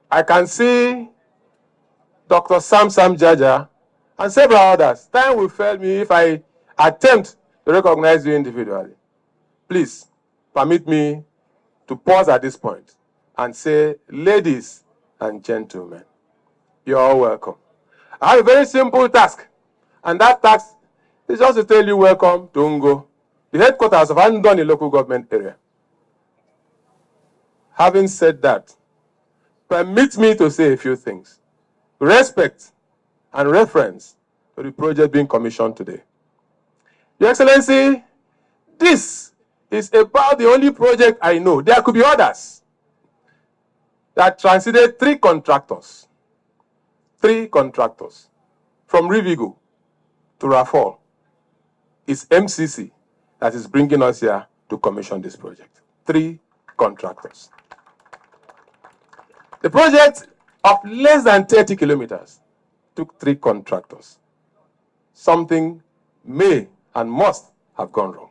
I can see Dr. Sam Jaja and several others. Time will fail me if I attempt to recognize you individually. Please permit me to pause at this point and say, ladies and gentlemen, you're all welcome. I have a very simple task, and that task is just to tell you welcome to Ngo, the headquarters of Andoni local government area. Having said that, permit me to say a few things. Respect and reference to the project being commissioned today. Your Excellency, this is about the only project I know. There could be others that transited three contractors from Rivigo to Rafal. It's MCC that is bringing us here to commission this project. 3 contractors. The project of less than 30 kilometers took 3 contractors. Something may and must have gone wrong.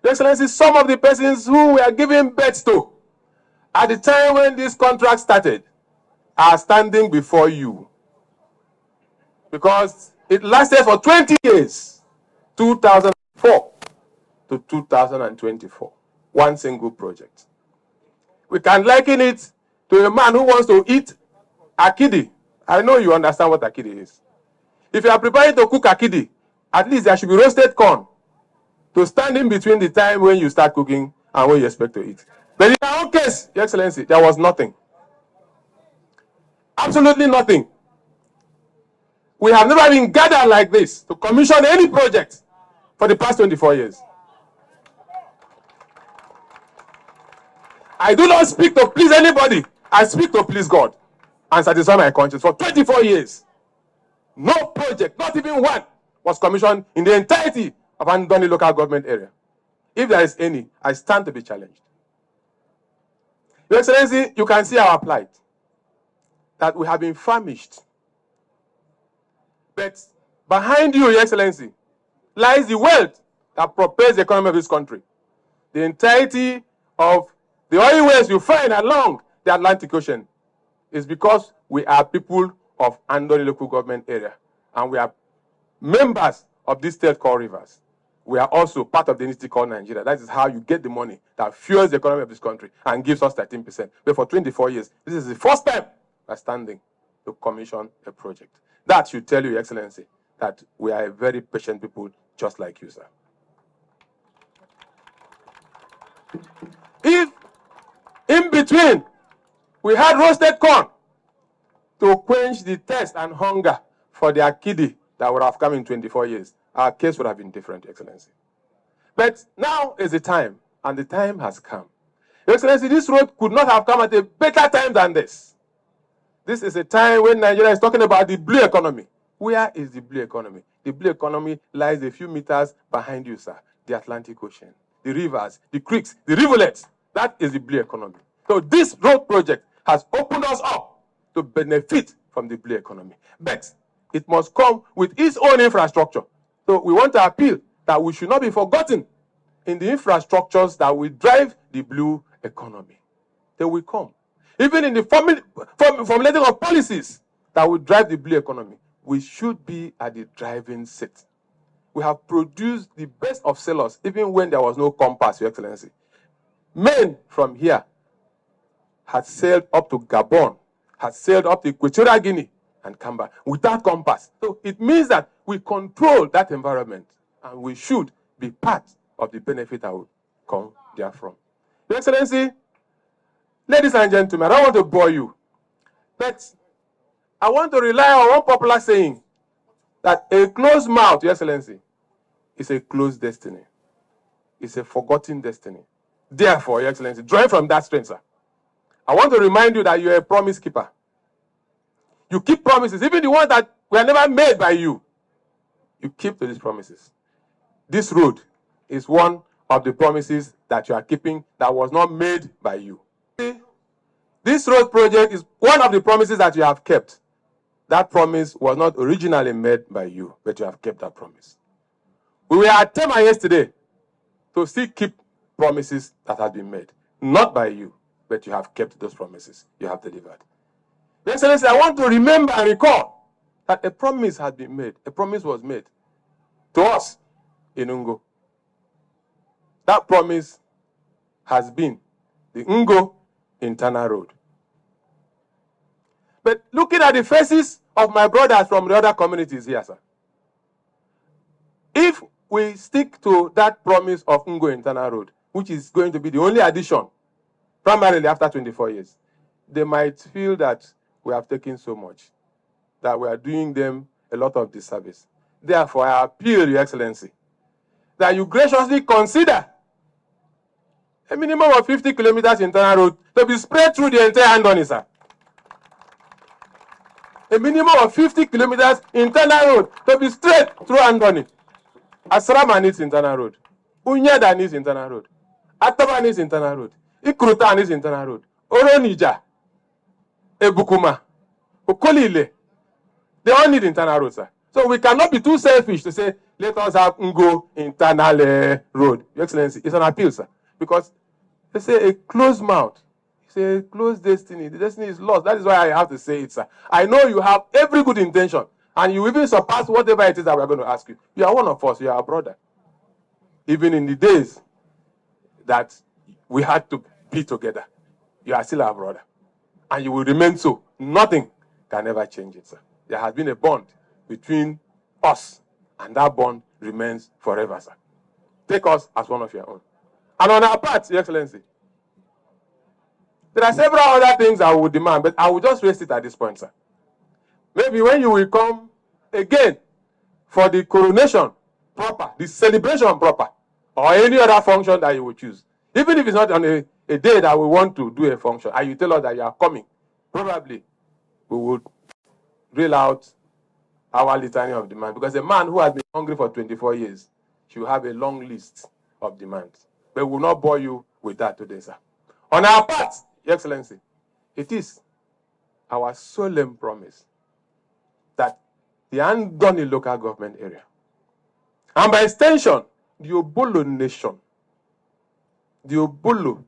Your Excellency, some of the persons who were giving birth to at the time when this contract started are standing before you, because it lasted for 20 years, 2004 to 2024, one single project. We can liken it to a man who wants to eat akidi. I know you understand what akidi is. If you are preparing to cook akidi, at least there should be roasted corn to stand in between the time when you start cooking and when you expect to eat. But in our own case, Your Excellency, there was nothing. Absolutely nothing. We have never been gathered like this to commission any project for the past 24 years. I do not speak to please anybody. I speak to please God and satisfy my conscience. For 24 years, no project, not even one, was commissioned in the entirety of Andoni local government area. If there is any, I stand to be challenged. Your Excellency, you can see our plight, that we have been famished. But behind you, Your Excellency, lies the wealth that propels the economy of this country. The entirety of the oil wells you find along the Atlantic Ocean is because we are people of Andoni local government area, and we are members of this state called Rivers. We are also part of the entity called Nigeria. That is how you get the money that fuels the economy of this country and gives us 13%. But for 24 years, this is the first time we're standing to commission a project. That should tell you, Your Excellency, that we are a very patient people just like you, sir. If in between we had roasted corn to quench the thirst and hunger for the akidi that would have come in 24 years, our case would have been different, Your Excellency. But now is the time, and the time has come. Your Excellency, this road could not have come at a better time than this. This is a time when Nigeria is talking about the blue economy. Where is the blue economy? The blue economy lies a few meters behind you, sir. The Atlantic Ocean, the rivers, the creeks, the rivulets. That is the blue economy. So this road project has opened us up to benefit from the blue economy. But it must come with its own infrastructure. So we want to appeal that we should not be forgotten in the infrastructures that will drive the blue economy. They will come. Even in the formulating of policies that will drive the blue economy, we should be at the driving seat. We have produced the best of sailors, even when there was no compass, Your Excellency. Men from here had sailed up to Gabon, had sailed up to Equatorial Guinea and come back without compass. So it means that we control that environment, and we should be part of the benefit that will come therefrom. Your Excellency, ladies and gentlemen, I don't want to bore you, but I want to rely on one popular saying that a closed mouth, Your Excellency, is a closed destiny. It's a forgotten destiny. Therefore, Your Excellency, drawing from that strength, sir, I want to remind you that you're a promise keeper. You keep promises, even the ones that were never made by you. You keep to these promises. This road is one of the promises that you are keeping that was not made by you. This road project is one of the promises that you have kept. That promise was not originally made by you, but you have kept that promise. We were at Tema yesterday to still keep promises that have been made. Not by you, but you have kept those promises. You have delivered. Your Excellency, I want to remember and recall that a promise had been made. A promise was made to us in Ngo. That promise has been the Ngo internal road. But looking at the faces of my brothers from the other communities here, sir, if we stick to that promise of Ngo internal road, which is going to be the only addition, primarily after 24 years, they might feel that we have taken so much, that we are doing them a lot of disservice. Therefore, I appeal, Your Excellency, that you graciously consider a minimum of 50 kilometers internal road to be spread through the entire Andoni, sir. A minimum of 50 kilometers internal road to be straight through Andoni. Asrama needs internal road. Unyada needs internal road. Ataba needs internal road. Ikruta needs internal road. Oronija, Ebukuma, Okolile, they all need internal road, sir. So we cannot be too selfish to say, let us have Ngo internal road. Your Excellency, it's an appeal, sir. Because they say a closed mouth, it's a closed destiny. The destiny is lost. That is why I have to say it, sir. I know you have every good intention, and you even surpass whatever it is that we're going to ask you. You are one of us. You are our brother. Even in the days that we had to be together, you are still our brother. And you will remain so. Nothing can ever change it, sir. There has been a bond between us, and that bond remains forever, sir. Take us as one of your own. And on our part, Your Excellency, there are several other things I would demand, but I will just raise it at this point, sir. Maybe when you will come again for the coronation proper, the celebration proper, or any other function that you will choose, even if it's not on a day that we want to do a function, and you tell us that you are coming, probably we would reel out our litany of demands. Because a man who has been hungry for 24 years should have a long list of demands. But we will not bore you with that today, sir. On our part, Your Excellency, it is our solemn promise that the Andoni local government area, and by extension, the Obolo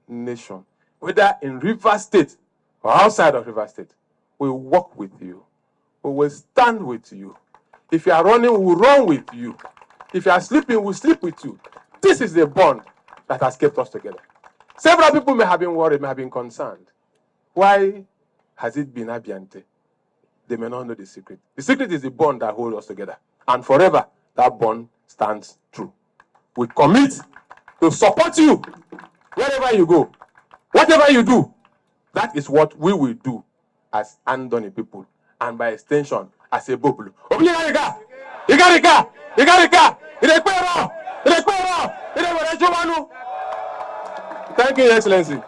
nation, whether in River State or outside of River State, will work with you. We will stand with you. If you are running, we will run with you. If you are sleeping, we will sleep with you. This is the bond that has kept us together. Several people may have been worried, may have been concerned. Why has it been Abiante? They may not know the secret. The secret is the bond that holds us together. And forever, that bond stands true. We commit to support you wherever you go. Whatever you do, that is what we will do as Andoni people. And by extension, as a Bobulu. Thank you, Your Excellency.